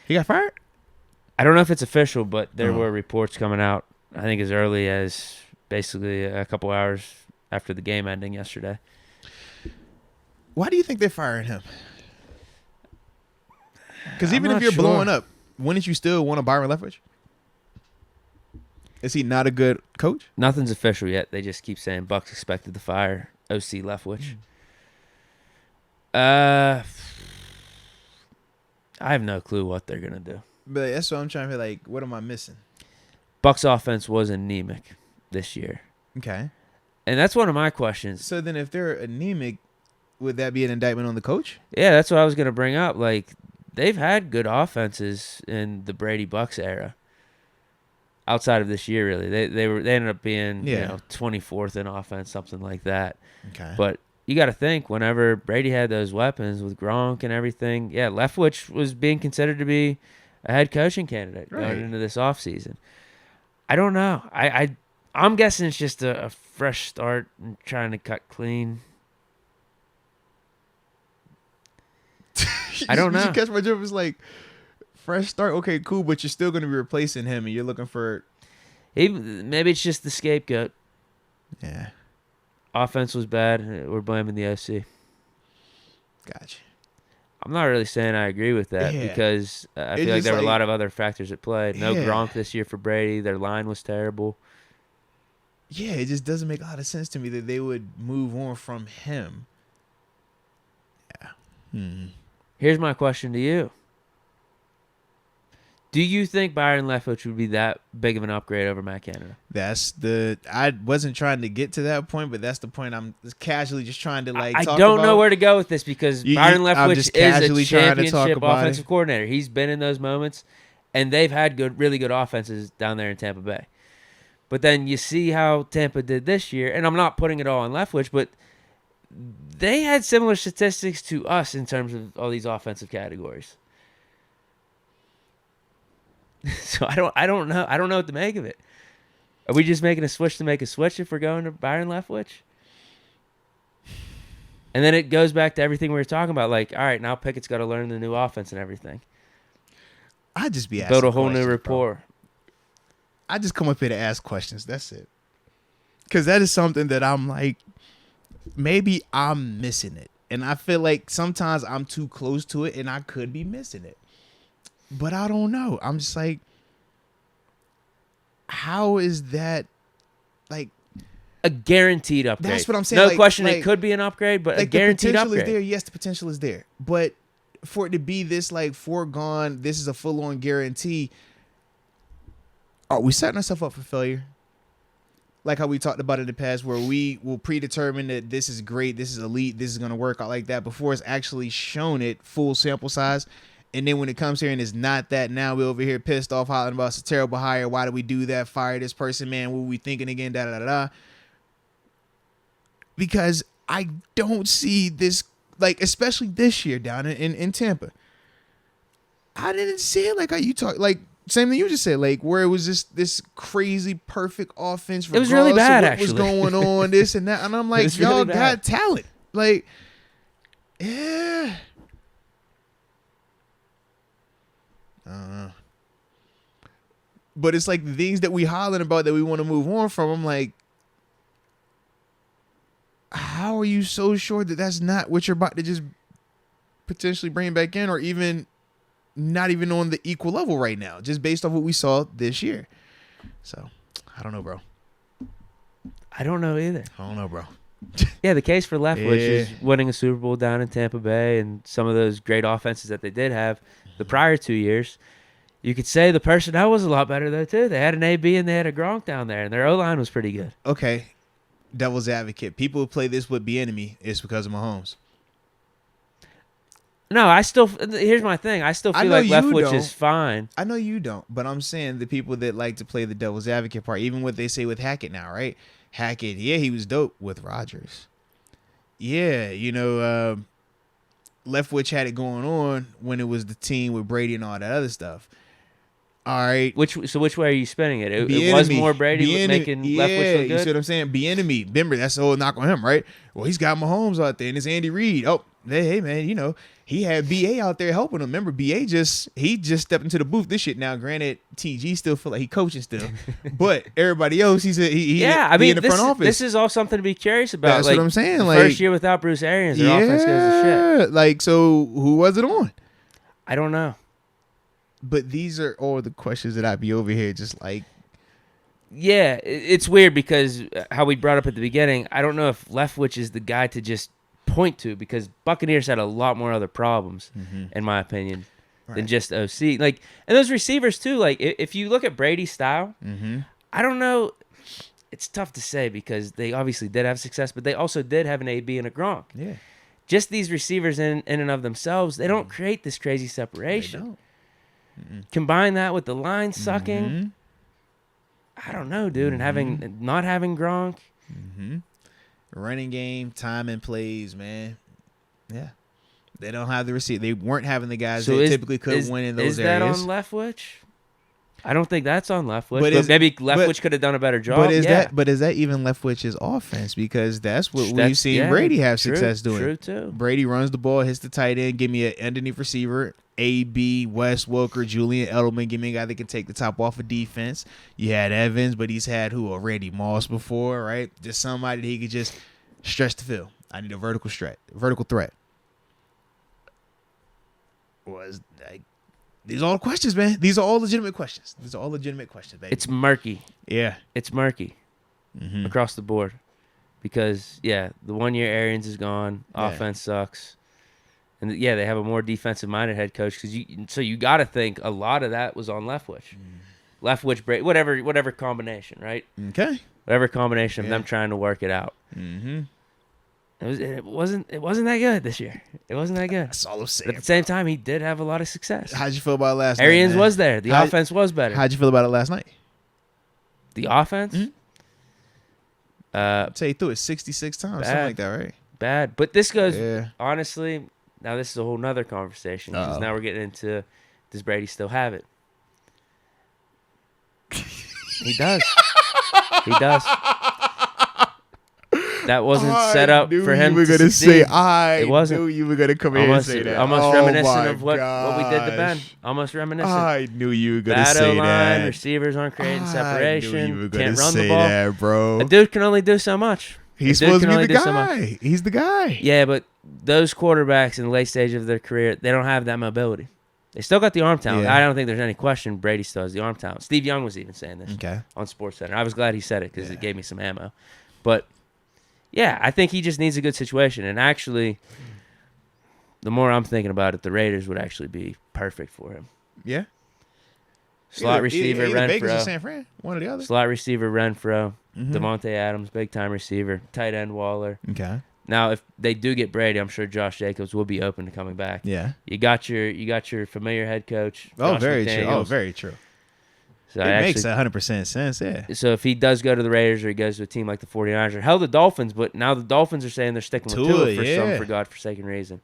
He got fired? I don't know if it's official, but there were reports coming out, I think as early as basically a couple hours after the game ending yesterday. Why do you think they're firing him? Because even if you're sure. blowing up, wouldn't you still want a Byron Leftwich? Is he not a good coach? Nothing's official yet. They just keep saying Bucks expected to fire OC Leftwich. I have no clue what they're gonna do. But that's what I'm trying to feel like. What am I missing? Bucks offense was anemic this year. Okay. And that's one of my questions. So then if they're anemic, would that be an indictment on the coach? Yeah, that's what I was going to bring up. Like, they've had good offenses in the Brady Bucks era. Outside of this year, really. They ended up being 24th in offense, something like that. Okay. But you got to think, whenever Brady had those weapons with Gronk and everything, Leftwich was being considered to be a head coaching candidate going into this offseason. I don't know. I'm guessing it's just a fresh start and trying to cut clean. I don't know. You catch my drift? It's like, fresh start, okay, cool, but you're still going to be replacing him, and you're looking for... Maybe it's just the scapegoat. Yeah. Offense was bad. We're blaming the OC. Gotcha. I'm not really saying I agree with that because I feel like there were a lot of other factors at play. No Gronk this year for Brady. Their line was terrible. Yeah, it just doesn't make a lot of sense to me that they would move on from him. Yeah. Here's my question to you. Do you think Byron Leftwich would be that big of an upgrade over Matt Canada? I wasn't trying to get to that point, but that's the point. I'm just casually just trying to talk about. I don't know where to go with this because Byron Leftwich is a championship offensive coordinator. He's been in those moments, and they've had really good offenses down there in Tampa Bay. But then you see how Tampa did this year, and I'm not putting it all on Leftwich, but they had similar statistics to us in terms of all these offensive categories. So I don't know. I don't know what to make of it. Are we just making a switch to make a switch if we're going to Byron Leftwich? And then it goes back to everything we were talking about. Like, all right, now Pickett's got to learn the new offense and everything. I'd just be asking build a whole new rapport. Bro. I just come up here to ask questions. That's it. Because that is something that I'm like, maybe I'm missing it. And I feel like sometimes I'm too close to it and I could be missing it. But I don't know. I'm just like, how is that like a guaranteed upgrade? That's what I'm saying. No question, it could be an upgrade, but a guaranteed upgrade. The potential is there. Yes, the potential is there. But for it to be this like foregone, this is a full-on guarantee. Are we setting ourselves up for failure? Like how we talked about in the past, where we will predetermine that this is great, this is elite, this is going to work out like that before it's actually shown it full sample size. And then when it comes here and it's not that, now we're over here pissed off, hollering about it's a terrible hire. Why did we do that? Fire this person, man. What were we thinking again? Da da da da. Because I don't see this, like, especially this year down in Tampa. I didn't see it like how you talk, like, same thing you just said, like, where it was just this crazy perfect offense. It was really bad, what actually. was going on, this and that. And I'm like, y'all really got talent. Like, yeah. I don't know. But it's like the things that we hollering about that we want to move on from. I'm like, how are you so sure that that's not what you're about to just potentially bring back in, or even not even on the equal level right now, just based off what we saw this year? So, I don't know, bro. I don't know either. I don't know, bro. Yeah, the case for Leftwich is winning a Super Bowl down in Tampa Bay and some of those great offenses that they did have the prior 2 years. You could say the personnel was a lot better, though, too. They had an AB and they had a Gronk down there, and their O-line was pretty good. Okay, devil's advocate. People who play this with Bieniemy is because of Mahomes. No, here's my thing. I still feel like Leftwich is fine. I know you don't, but I'm saying the people that like to play the devil's advocate part, even what they say with Hackett now, right? Hackett, yeah, he was dope with Rodgers. Yeah, Leftwich had it going on when it was the team with Brady and all that other stuff. All right. Which way are you spinning it? It was more Brady making Leftwich look good? You see what I'm saying? Bieniemy. Remember, that's the whole knock on him, right? Well, he's got Mahomes out there, and it's Andy Reid. Oh, Hey man, he had BA out there helping him. Remember, BA just stepped into the booth. This shit now. Granted, TG still feel like he coaching still, but everybody else, he in the front office. This is all something to be curious about. That's what I'm saying. The first year without Bruce Arians, their offense goes to shit. Like, so who was it on? I don't know. But these are all the questions that I'd be over here just like. Yeah, it's weird because how we brought up at the beginning, I don't know if Leftwich is the guy to just point to, because Buccaneers had a lot more other problems, in my opinion, than just OC. Like, and those receivers too. Like, if you look at Brady's style, I don't know. It's tough to say because they obviously did have success, but they also did have an AB and a Gronk. Yeah. Just these receivers in and of themselves, they don't create this crazy separation. Combine that with the line sucking. I don't know, dude, and not having Gronk. Running game, time and plays, man. Yeah. They don't have the receiver. They weren't having the guys that typically could win in those areas. Is that on Leftwich? I don't think that's on Leftwich. But maybe Leftwich could have done a better job. But is that even Leftwich's offense? Because that's what we've seen Brady have success doing. True, too. Brady runs the ball, hits the tight end, give me an underneath receiver, AB, Wes Welker, Julian Edelman, give me a guy that can take the top off of defense. You had Evans, but he's had Randy Moss before, right? Just somebody that he could just stretch the field. I need a vertical threat. These are all questions, man. These are all legitimate questions. Baby. It's murky. Yeah. It's murky across the board because, the 1 year Arians is gone. Offense sucks. And, they have a more defensive-minded head coach. So you got to think a lot of that was on Leftwich. Leftwich, Brady, whatever combination, right? Okay. Whatever combination of them trying to work it out. It wasn't that good this year. It wasn't that good. That's all I'm saying. But at the same time, he did have a lot of success. How'd you feel about it last night? Arians was there. The offense was better. How'd you feel about it last night? The offense? I'd say he threw it 66 times, something like that, right? Bad. But this goes, honestly, now this is a whole nother conversation. Because now we're getting into, does Brady still have it? He does. He does. That wasn't set up for him to succeed. It wasn't. I knew you were going to come in and say that. Almost reminiscent of what we did to Ben. Almost reminiscent. I knew you were going to say that. Receivers aren't creating separation. I knew you were going Can't to run say the ball. that, bro. A dude can only do so much. He's supposed to be the guy. He's the guy. Yeah, but those quarterbacks in the late stage of their career, they don't have that mobility. They still got the arm talent. Yeah. I don't think there's any question Brady still has the arm talent. Steve Young was even saying this on SportsCenter. I was glad he said it because it gave me some ammo. But, I think he just needs a good situation. And actually, the more I'm thinking about it, the Raiders would actually be perfect for him. Yeah. Slot receiver, Renfro. Vegas or San Fran, one or the other. Slot receiver, Renfro. Devontae Adams, big-time receiver. Tight end, Waller. Okay. Now, if they do get Brady, I'm sure Josh Jacobs will be open to coming back. Yeah. You got your familiar head coach. Josh McDaniels. Very true. So it makes 100% sense, yeah. So if he does go to the Raiders or he goes to a team like the 49ers or hell, the Dolphins, but now the Dolphins are saying they're sticking with Tua for some godforsaken reason.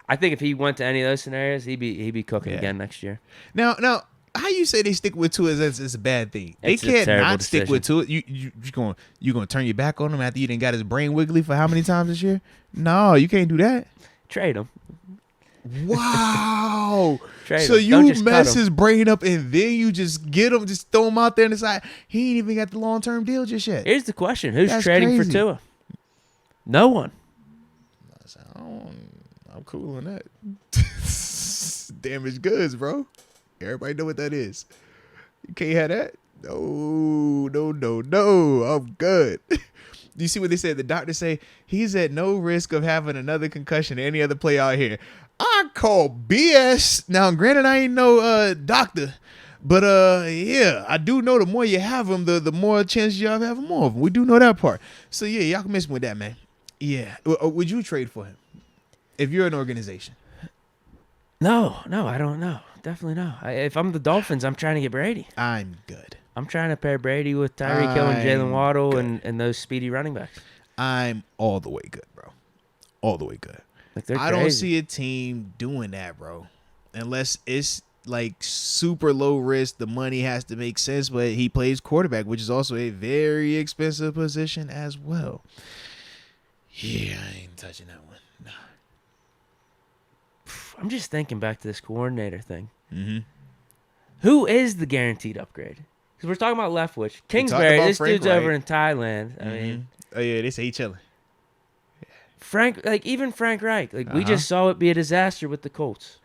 I think if he went to any of those scenarios, he'd be cooking again next year. Now, how you say they stick with Tua is a bad thing? They can't not stick with Tua. You gonna turn your back on him after you done got his brain wiggly for how many times this year? No, you can't do that. Trade him. Wow. So you mess his brain up and then you just get him, just throw him out there and decide he ain't even got the long-term deal just yet. Here's the question. Who's trading for Tua? No one. I'm cool on that. Damaged goods, bro. Everybody know what that is. You can't have that. No. I'm good. Do you see what they said? The doctor say he's at no risk of having another concussion than any other player out here. I call BS. Now, granted, I ain't no doctor, but I do know the more you have them, the more chance you have having more of them. We do know that part. So y'all can miss me with that, man. Yeah. Would you trade for him if you're an organization? No, I don't know. Definitely no. If I'm the Dolphins, I'm trying to get Brady. I'm good. I'm trying to pair Brady with Tyreek Hill and Jalen Waddle and those speedy running backs. I'm all the way good, bro. All the way good. Like they're I don't see a team doing that, bro. Unless it's like super low risk. The money has to make sense, but he plays quarterback, which is also a very expensive position as well. Yeah, I ain't touching that one. Nah. I'm just thinking back to this coordinator thing. Mm-hmm. Who is the guaranteed upgrade? Because we're talking about Leftwich. Kingsbury, this dude's over in Thailand. I mean, oh yeah, they say he chilling. Even Frank Reich, we just saw it be a disaster with the Colts.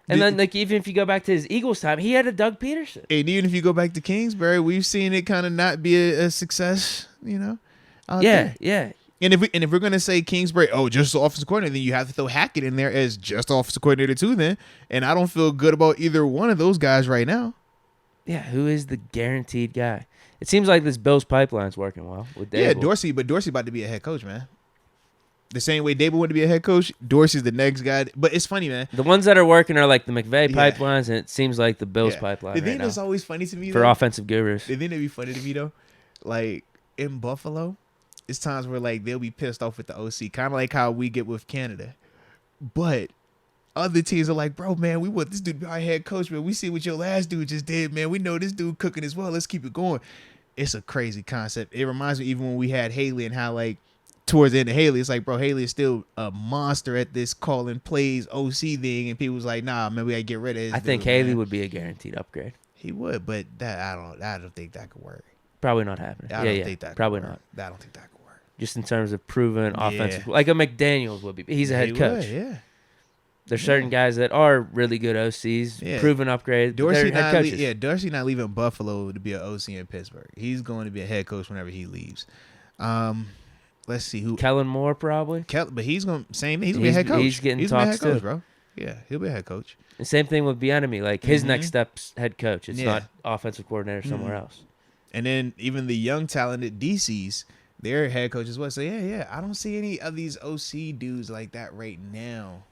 And then, even if you go back to his Eagles time, he had a Doug Peterson. And even if you go back to Kingsbury, we've seen it kind of not be a success, Yeah. And if we're gonna say Kingsbury, just the offensive coordinator, then you have to throw Hackett in there as just the offensive coordinator too. Then, and I don't feel good about either one of those guys right now. Yeah, who is the guaranteed guy? It seems like this Bills pipeline's working well with Dable. Yeah, Dorsey, but Dorsey about to be a head coach, man. The same way Dable wanted to be a head coach, Dorsey's the next guy. But it's funny, man. The ones that are working are like the McVay pipelines, and it seems like the Bills pipeline. The thing that's always funny to me, for offensive gurus. The thing that'd be funny to me though, like in Buffalo, it's times where like they'll be pissed off with the OC, kind of like how we get with Canada. But other teams are like, bro, man, we want this dude to be our head coach, man. We see what your last dude just did, man. We know this dude cooking as well. Let's keep it going. It's a crazy concept. It reminds me even when we had Haley and how like towards the end of Haley, it's like, bro, Haley is still a monster at this calling plays OC thing, and people was like, nah, man, we gotta get rid of this. I think Haley would be a guaranteed upgrade. He would, but I don't think that could work. Probably not happening. I don't think that probably could not. I don't think that could work. Just in terms of proven offensive, like a McDaniels would be. He's a head coach. Yeah. There's certain guys that are really good OCs, proven upgrade. Dorsey not leaving Buffalo to be an OC in Pittsburgh. He's going to be a head coach whenever he leaves. Let's see who. Kellen Moore probably. But he's going same thing. He's gonna be a head coach. He's getting talks too, bro. Yeah, he'll be a head coach. The same thing with Bieniemy. Like his next step's head coach. It's not offensive coordinator somewhere else. And then even the young talented DCs, their head coach as well. So I don't see any of these OC dudes like that right now.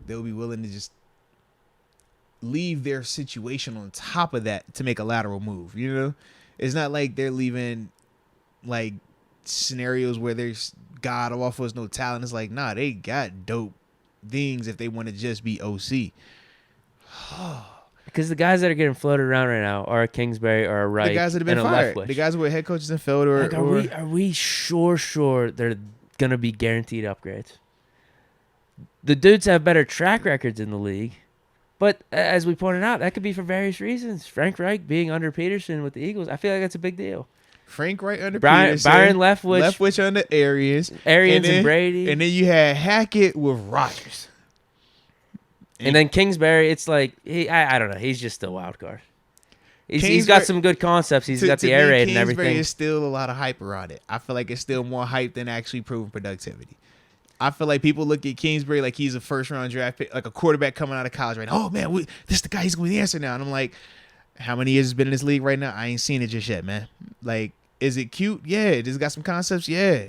They'll be willing to just leave their situation on top of that to make a lateral move. You know, it's not like they're leaving like scenarios where there's god awful, no talent. It's like, nah, they got dope things if they want to just be OC. Because the guys that are getting floated around right now are a Kingsbury or a Wright, the guys that have been fired, the guys who were head coaches in Field, are we sure they're gonna be guaranteed upgrades? The dudes have better track records in the league, but as we pointed out, that could be for various reasons. Frank Reich being under Peterson with the Eagles, I feel like that's a big deal. Frank Reich under Peterson, Byron Leftwich under Arians and Brady, and then you had Hackett with Rodgers, and then Kingsbury. It's like I don't know. He's just a wild card. He's got some good concepts. He's got the air raid and everything. Kingsbury is still a lot of hype around it. I feel like it's still more hype than actually proven productivity. I feel like people look at Kingsbury like he's a first-round draft pick, like a quarterback coming out of college right now. Oh, man, this is the guy. He's going to be the answer now. And I'm like, how many years has been in this league right now? I ain't seen it just yet, man. Like, is it cute? Yeah. Does it got some concepts? Yeah.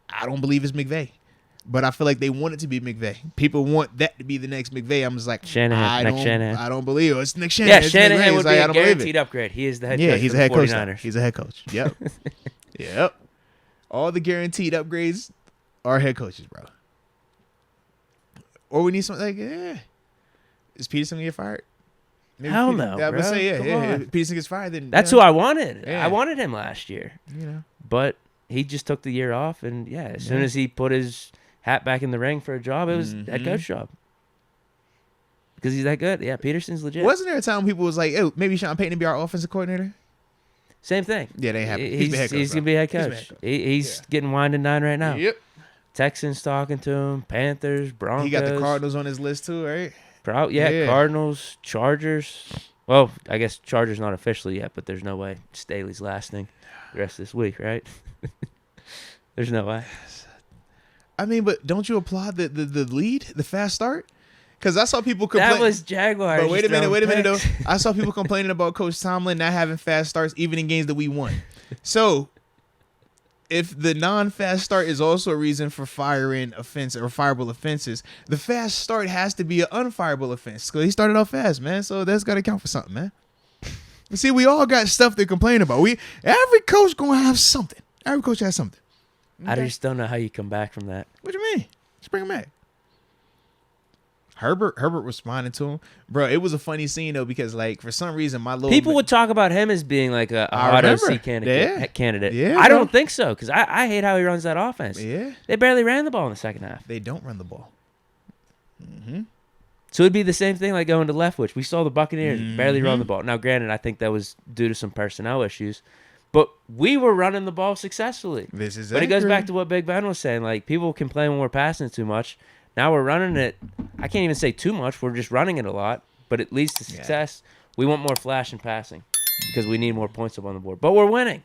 I don't believe it's McVay. But I feel like they want it to be McVay. People want that to be the next McVay. I'm just like, Shanahan. I don't believe it. It's Nick Shanahan. Yeah, Shanahan would be a guaranteed upgrade. He is the head coach. Yeah, he's a head coach. He's a head coach. Yep. Yep. All the guaranteed upgrades are head coaches, bro. Or we need something like, is Peterson gonna get fired? Maybe Hell no, I bro. would say, if Peterson gets fired, then that's who I wanted. Yeah. I wanted him last year. You know, but he just took the year off, and as soon as he put his hat back in the ring for a job, it was head coach job. Because he's that good. Yeah, Peterson's legit. Wasn't there a time when people was like, maybe Sean Payton be our offensive coordinator? Same thing. Yeah, they have. He's gonna be head coach. He's getting wined and dined right now. Yep. Texans talking to him, Panthers, Broncos. He got the Cardinals on his list too, right? Cardinals, Chargers. Well, I guess Chargers not officially yet, but there's no way Staley's lasting the rest of this week, right? There's no way. I mean, but don't you applaud the lead, the fast start? Because I saw people complain. That was Jaguars. But wait a minute though. I saw people complaining about Coach Tomlin not having fast starts even in games that we won. So if the non-fast start is also a reason for firing offense or fireable offenses, the fast start has to be an unfireable offense. Because he started off fast, man. So that's got to count for something, man. You see, we all got stuff to complain about. Every coach gonna have something. Every coach has something. Okay? I just don't know how you come back from that. What do you mean? Just bring him back. Herbert responding to him, bro. It was a funny scene though because like for some reason people would talk about him as being like a hot OC candidate. Yeah, I don't think so because I hate how he runs that offense. Yeah, they barely ran the ball in the second half. They don't run the ball. So it'd be the same thing like going to Leftwich. We saw the Buccaneers barely run the ball. Now, granted, I think that was due to some personnel issues, but we were running the ball successfully. This is But it goes back to what Big Ben was saying. Like, people complain when we're passing too much. Now we're running it. I can't even say too much. We're just running it a lot, but it leads to success. We want more flash and passing because we need more points up on the board. But we're winning.